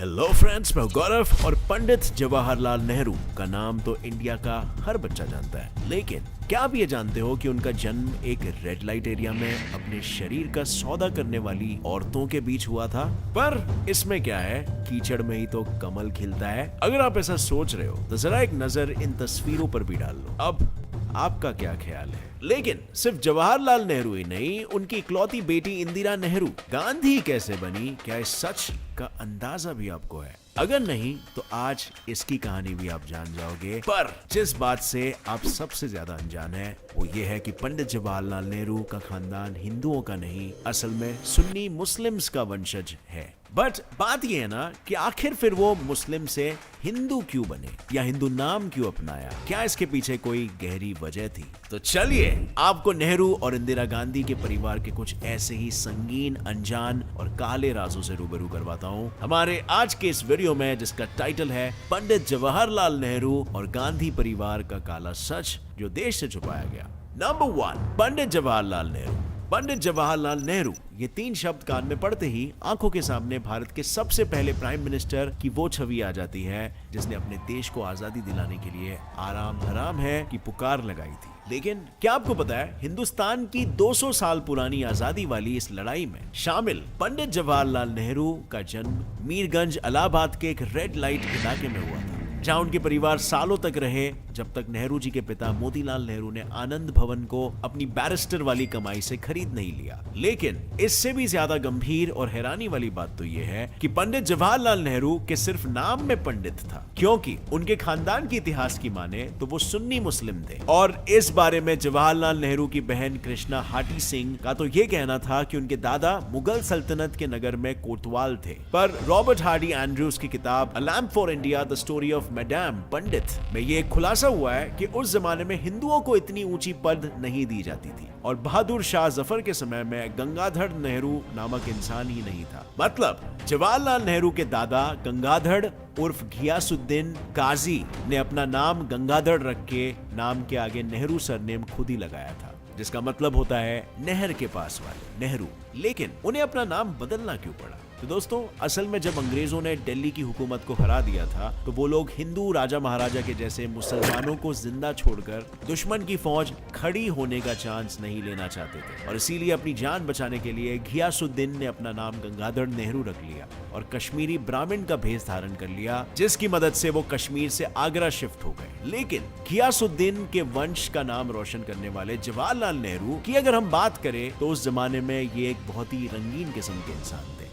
Hello friends, मैं गौरव और पंडित जवाहरलाल नेहरू का नाम तो इंडिया का हर बच्चा जानता है, लेकिन क्या आप ये जानते हो कि उनका जन्म एक रेड लाइट एरिया में अपने शरीर का सौदा करने वाली औरतों के बीच हुआ था। पर इसमें क्या है, कीचड़ में ही तो कमल खिलता है। अगर आप ऐसा सोच रहे हो तो जरा एक नजर इन तस्वीरों पर भी डाल लो। अब आपका क्या ख्याल है? लेकिन सिर्फ जवाहरलाल नेहरू ही नहीं, उनकी इकलौती बेटी इंदिरा नेहरू गांधी कैसे बनी, क्या इस सच का अंदाजा भी आपको है? अगर नहीं तो आज इसकी कहानी भी आप जान जाओगे। पर जिस बात से आप सबसे ज्यादा अनजान है वो ये है कि पंडित जवाहरलाल नेहरू का खानदान हिंदुओं का नहीं, असल में सुन्नी मुस्लिम्स का वंशज है। बट बात ये है ना कि आखिर फिर वो मुस्लिम से हिंदू क्यों बने या हिंदू नाम क्यों अपनाया? क्या इसके पीछे कोई गहरी वजह थी? तो चलिए आपको नेहरू और इंदिरा गांधी के परिवार के कुछ ऐसे ही संगीन, अनजान और काले राजों से रूबरू करवाता हूँ हमारे आज के इस वीडियो में, जिसका टाइटल है पंडित जवाहरलाल नेहरू और गांधी परिवार का काला सच जो देश से छुपाया गया। नंबर 1, पंडित जवाहरलाल नेहरू। पंडित जवाहरलाल नेहरू, ये 3 शब्द कान में पड़ते ही आंखों के सामने भारत के सबसे पहले प्राइम मिनिस्टर की वो छवि आ जाती है जिसने अपने देश को आजादी दिलाने के लिए आराम हराम है की पुकार लगाई थी। लेकिन क्या आपको पता है, हिंदुस्तान की 200 साल पुरानी आजादी वाली इस लड़ाई में शामिल पंडित जवाहरलाल नेहरू का जन्म मीरगंज, इलाहाबाद के एक रेड लाइट इलाके में हुआ था, जहां उनके परिवार सालों तक रहे, जब तक नेहरू जी के पिता मोतीलाल नेहरू ने आनंद भवन को अपनी बैरिस्टर वाली कमाई से खरीद नहीं लिया। लेकिन इससे भी ज्यादा गंभीर और हैरानी वाली बात तो यह है कि पंडित जवाहरलाल नेहरू के सिर्फ नाम में पंडित था, क्योंकि उनके खानदान के इतिहास की माने तो वो सुन्नी मुस्लिम थे। और इस बारे में जवाहरलाल नेहरू की बहन कृष्णा हाटी सिंह का तो ये कहना था कि उनके दादा मुगल सल्तनत के नगर में कोतवाल थे। पर रॉबर्ट हार्डी एंड्रूज की किताब a lamp for India, the story of madam Pandit में ये खुलासा हुआ है कि उस जमाने में हिंदुओं को इतनी ऊंची पद नहीं दी जाती थी और बहादुर शाह जफर के समय में गंगाधर नेहरू नामक इंसान ही नहीं था। मतलब जवाहरलाल नेहरू के दादा गंगाधर उर्फ घियासुद्दीन काजी ने अपना नाम गंगाधर रख के नाम के आगे नेहरू सरनेम खुद ही लगाया था, जिसका मतलब होता है नहर के पास वाले नेहरू। लेकिन उन्हें अपना नाम बदलना क्यों पड़ा? तो दोस्तों, असल में जब अंग्रेजों ने दिल्ली की हुकूमत को हरा दिया था तो वो लोग हिंदू राजा महाराजा के जैसे मुसलमानों को जिंदा छोड़कर दुश्मन की फौज खड़ी होने का चांस नहीं लेना चाहते थे, और इसीलिए अपनी जान बचाने के लिए घियासुद्दीन ने अपना नाम गंगाधर नेहरू रख लिया और कश्मीरी ब्राह्मण का भेष धारण कर लिया, जिसकी मदद से वो कश्मीर से आगरा शिफ्ट हो गए। लेकिन घियासुद्दीन के वंश का नाम रोशन करने वाले जवाहरलाल नेहरू की अगर हम बात करें तो उस जमाने में ये एक बहुत ही रंगीन किस्म के इंसान थे।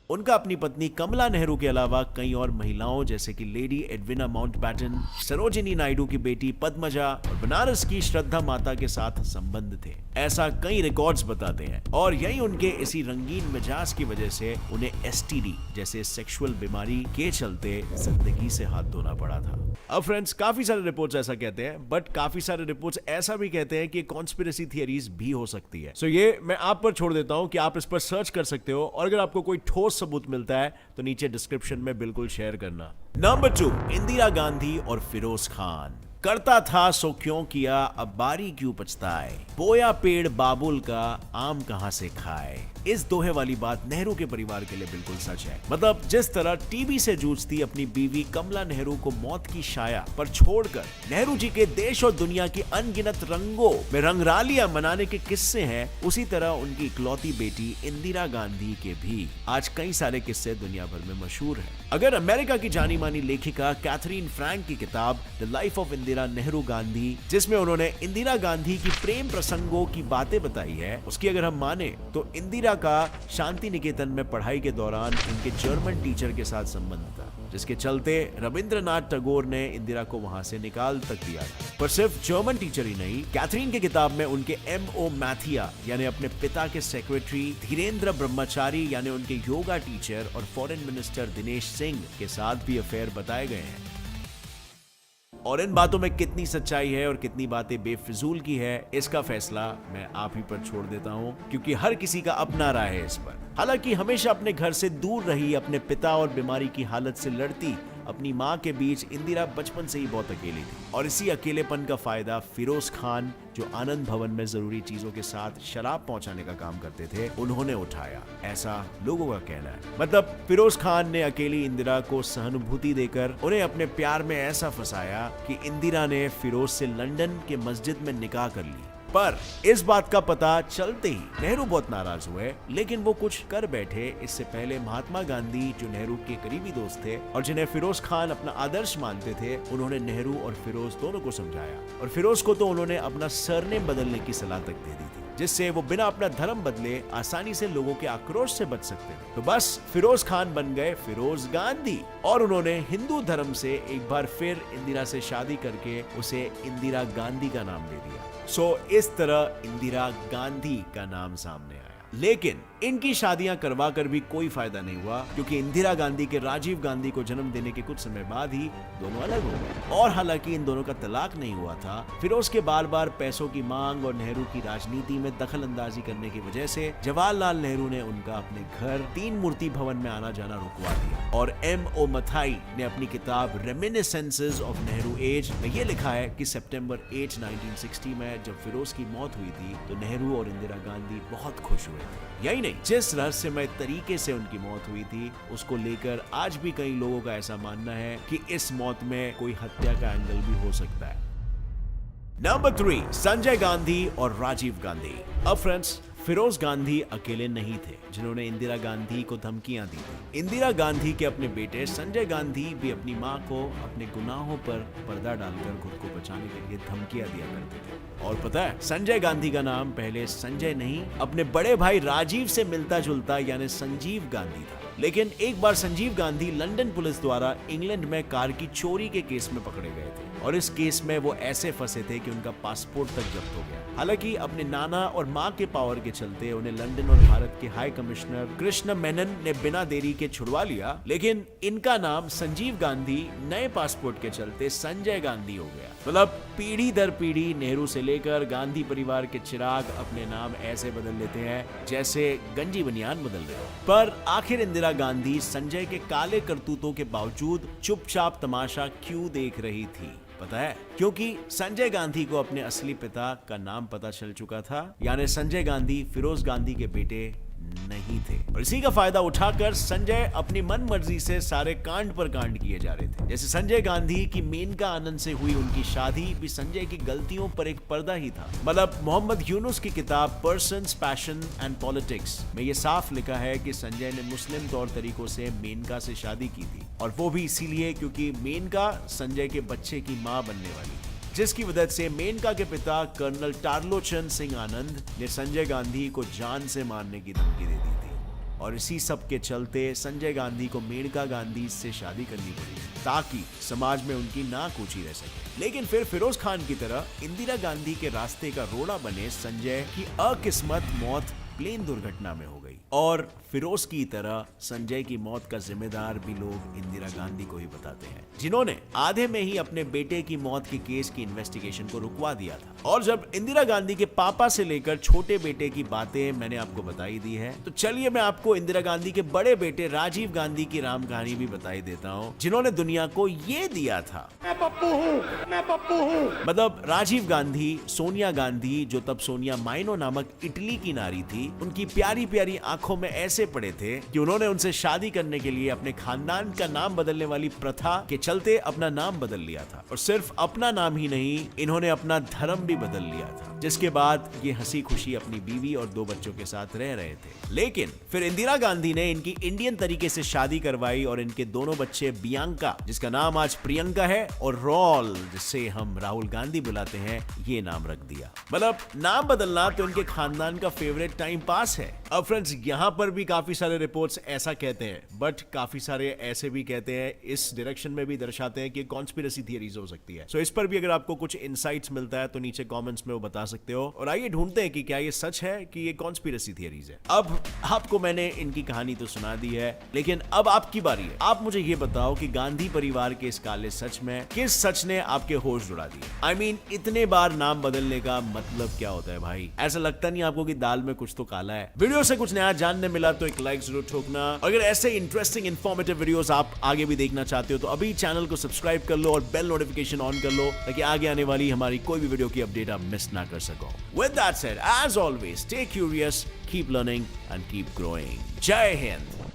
उनका अपनी पत्नी कमला नेहरू के अलावा कई और महिलाओं जैसे कि lady Edwina Mountbatten, Sarojini Naidu की बेटी पद्मजा और बनारस की श्रद्धा माता के साथ संबंध थे, ऐसा कई रिकॉर्ड्स बताते हैं। और यही उनके इसी रंगीन मिजाज की वजह से उन्हें एसटीडी जैसे सेक्सुअल बीमारी के चलते जिंदगी से हाथ धोना पड़ा था। अब फ्रेंड्स, काफी सारे रिपोर्ट्स ऐसा कहते हैं, बट काफी सारे रिपोर्ट्स ऐसा भी कहते हैं कि कॉन्स्पिरेसी थियरीज भी हो सकती है। सो ये मैं आप पर छोड़ देता हूं कि आप इस पर सर्च कर सकते हो, और अगर आपको कोई ठोस सबूत मिलता है तो नीचे डिस्क्रिप्शन में बिल्कुल शेयर करना। नंबर 2, इंदिरा गांधी और फिरोज खान। करता था सो क्यों किया, अब बारी क्यों पछताए, बोया पेड़ बाबुल का आम कहां से खाए। इस दोहे वाली बात नेहरू के परिवार के लिए बिल्कुल सच है। मतलब जिस तरह टीबी से जूझती अपनी बीवी कमला नेहरू को मौत की छाया पर छोड़कर नेहरू जी के देश और दुनिया की अनगिनत रंगों में रंगरालियां मनाने के किस्से हैं, उसी तरह उनकी इकलौती बेटी इंदिरा गांधी के भी आज कई सारे किस्से दुनिया भर में मशहूर हैं। अगर अमेरिका की जानी मानी लेखिका कैथरीन फ्रैंक की किताब the life of Indira Nehru Gandhi, जिसमें उन्होंने इंदिरा गांधी की प्रेम प्रसंगों की बातें बताई है, उसकी अगर हम माने तो इंदिरा का शांति निकेतन में पढ़ाई के दौरान उनके जर्मन टीचर के साथ संबंध था, जिसके चलते रविंद्रनाथ टैगोर ने इंदिरा को वहां से निकाल तक दिया। पर सिर्फ जर्मन टीचर ही नहीं, कैथरीन की किताब में उनके M.O. मैथिया यानी अपने पिता के सेक्रेटरी, धीरेन्द्र ब्रह्मचारी यानी उनके योगा टीचर और फॉरेन मिनिस्टर दिनेश सिंह के साथ भी अफेयर बताए गए हैं। और इन बातों में कितनी सच्चाई है और कितनी बातें बेफिजूल की है, इसका फैसला मैं आप ही पर छोड़ देता हूं, क्योंकि हर किसी का अपना राय है इस पर। हालांकि हमेशा अपने घर से दूर रही, अपने पिता और बीमारी की हालत से लड़ती अपनी माँ के बीच इंदिरा बचपन से ही बहुत अकेली थी और इसी अकेलेपन का फायदा फिरोज खान, जो आनंद भवन में जरूरी चीजों के साथ शराब पहुंचाने का काम करते थे, उन्होंने उठाया, ऐसा लोगों का कहना है। मतलब फिरोज खान ने अकेली इंदिरा को सहानुभूति देकर उन्हें अपने प्यार में ऐसा फंसाया कि इंदिरा ने फिरोज से लंदन के मस्जिद में निकाह कर ली। पर इस बात का पता चलते ही नेहरू बहुत नाराज हुए, लेकिन वो कुछ कर बैठे। इससे पहले महात्मा गांधी, जो नेहरू के करीबी दोस्त थे और जिन्हें फिरोज खान अपना आदर्श मानते थे, उन्होंने नेहरू और फिरोज दोनों को समझाया और फिरोज को तो उन्होंने अपना सरनेम बदलने की सलाह तक दे दी थी, जिससे वो बिना अपना धर्म बदले आसानी से लोगों के आक्रोश से बच सकते थे। तो बस फिरोज खान बन गए फिरोज गांधी और उन्होंने हिंदू धर्म से एक बार फिर इंदिरा से शादी करके उसे इंदिरा गांधी का नाम दे दिया। इस तरह इंदिरा गांधी का नाम सामने आया। लेकिन इनकी शादियां करवा कर भी कोई फायदा नहीं हुआ, क्योंकि इंदिरा गांधी के राजीव गांधी को जन्म देने के कुछ समय बाद ही दोनों अलग हो गए। और हालांकि इन दोनों का तलाक नहीं हुआ था, फिरोज के बार बार पैसों की मांग और नेहरू की राजनीति में दखल अंदाजी करने की वजह से जवाहरलाल नेहरू ने उनका अपने घर तीन मूर्ति भवन में आना जाना रुकवा दिया। और M.O. मथाई ने अपनी किताब रेमिनिसेंसेस ऑफ नेहरू एज में ये लिखा है कि सितंबर 8, 1960 में जब फिरोज की मौत हुई थी तो नेहरू और इंदिरा गांधी बहुत खुश हुए थे। यही नहीं, जिस रहस्यमय तरीके से उनकी मौत हुई थी उसको लेकर आज भी कई लोगों का ऐसा मानना है कि इस मौत में कोई हत्या का एंगल भी हो सकता है। नंबर 3, संजय गांधी और राजीव गांधी। अब फ्रेंड्स, फिरोज गांधी अकेले नहीं थे जिन्होंने इंदिरा गांधी को धमकियां दी थी। इंदिरा गांधी के अपने बेटे संजय गांधी भी अपनी मां को अपने गुनाहों पर पर्दा डालकर खुद को बचाने के लिए धमकियां दिया करते थे। और पता है, संजय गांधी का नाम पहले संजय नहीं, अपने बड़े भाई राजीव से मिलता जुलता यानी संजीव गांधी था। लेकिन एक बार संजीव गांधी लंदन पुलिस द्वारा इंग्लैंड में कार की चोरी के केस में पकड़े गए थे और इस केस में वो ऐसे फंसे थे कि उनका पासपोर्ट तक जब्त हो गया। हालांकि अपने नाना और मां के पावर के चलते उन्हें लंदन और भारत के हाई कमिश्नर कृष्ण मेनन ने बिना देरी के छुड़वा लिया, लेकिन इनका नाम संजीव गांधी नए पासपोर्ट के चलते संजय गांधी हो गया। मतलब पीढ़ी दर पीढ़ी नेहरू से लेकर गांधी परिवार के चिराग अपने नाम ऐसे बदल लेते हैं जैसे गंजी बनियान बदल रहे हो। पर आखिर इंदिरा गांधी संजय के काले करतूतों के बावजूद चुपचाप तमाशा क्यों देख रही थी? पता है, क्योंकि संजय गांधी को अपने असली पिता का नाम पता चल चुका था, यानी संजय गांधी फिरोज गांधी के बेटे नहीं थे। और इसी का फायदा उठाकर संजय अपनी मन मर्जी से सारे कांड पर कांड किए जा रहे थे। जैसे संजय गांधी की मेनका आनंद से हुई उनकी शादी भी संजय की गलतियों पर एक पर्दा ही था। मतलब मोहम्मद यूनुस की किताब पर्सन्स, पैशन एंड पॉलिटिक्स में ये साफ लिखा है कि संजय ने मुस्लिम तौर तरीकों से मेनका से शादी की थी, और वो भी इसीलिए क्योंकि मेनका संजय के बच्चे की मां बनने वाली थी, जिसकी वजह से मेनका के पिता कर्नल टारलोचन सिंह आनंद ने संजय गांधी को जान से मारने की धमकी दे दी थी। और इसी सब के चलते संजय गांधी को मेनका गांधी से शादी करनी पड़ी ताकि समाज में उनकी नाक ऊंची रह सके। लेकिन फिर फिरोज खान की तरह इंदिरा गांधी के रास्ते का रोड़ा बने संजय की अकिस्मत मौत प्लेन दुर्घटना में हो गई, और फिरोज की तरह संजय की मौत का जिम्मेदार भी लोग इंदिरा गांधी को ही बताते हैं, जिन्होंने आधे में ही अपने बेटे की मौत के केस की इन्वेस्टिगेशन को रुकवा दिया था। और जब इंदिरा गांधी के पापा से लेकर छोटे बेटे की बातें मैंने आपको बताई दी है, तो चलिए मैं आपको इंदिरा गांधी के बड़े बेटे राजीव गांधी की राम कहानी भी बताई देता हूँ, जिन्होंने दुनिया को ये दिया था, मैं पप्पू हूँ। मतलब राजीव गांधी सोनिया गांधी, जो तब सोनिया माइनो नामक इटली की नारी थी, उनकी प्यारी प्यारी आंखों में ऐसे पड़े थे कि उन्होंने उनसे शादी करने के लिए अपने खानदान का नाम बदलने वाली प्रथा के चलते अपना नाम बदल लिया था। और सिर्फ अपना नाम ही नहीं, इन्होंने अपना धर्म भी बदल लिया था, जिसके बाद ये हंसी खुशी अपनी बीवी और 2 बच्चों के साथ रह रहे थे। लेकिन फिर इंदिरा गांधी ने इनकी इंडियन तरीके से शादी करवाई और इनके दोनों बच्चे बियांका, जिसका नाम आज प्रियंका है, और रॉल, जिसे हम राहुल गांधी बुलाते हैं, ये नाम रख दिया। मतलब नाम बदलना तो इनके खानदान का फेवरेट टाइम पास है। अब फ्रेंड्स, यहाँ पर भी काफी सारे रिपोर्ट्स ऐसा कहते हैं, बट काफी सारे ऐसे भी कहते हैं, इस डायरेक्शन में भी दर्शाते हैं कि कॉन्स्पिरेसी थियरीज हो सकती है। सो इस पर भी अगर आपको कुछ इनसाइट्स मिलता है तो नीचे कमेंट्स में वो बता सकते हो, और आइए ढूंढते हैं कि क्या ये सच है कि ये कॉन्स्पिरेसी थियरीज है। अब आपको मैंने इनकी कहानी तो सुना दी है, लेकिन अब आपकी बारी है। आप मुझे ये बताओ कि गांधी परिवार के इस काले सच में किस सच ने आपके होश उड़ा दिए? I mean, इतने बार नाम बदलने का मतलब क्या होता है भाई? ऐसा लगता नहीं आपको कि दाल में कुछ तो काला है। वीडियो से कुछ नया जानने मिला तो एक लाइक जरूर ठोकना। अगर ऐसे इंटरेस्टिंग इन्फॉर्मेटिव वीडियोस आप आगे भी देखना चाहते हो तो अभी चैनल को सब्सक्राइब कर लो और बेल नोटिफिकेशन ऑन कर लो ताकि आगे आने वाली हमारी कोई भी वीडियो की अपडेट आप मिस ना कर सको। With that said, as always, stay curious, keep learning and keep growing. Jai Hind!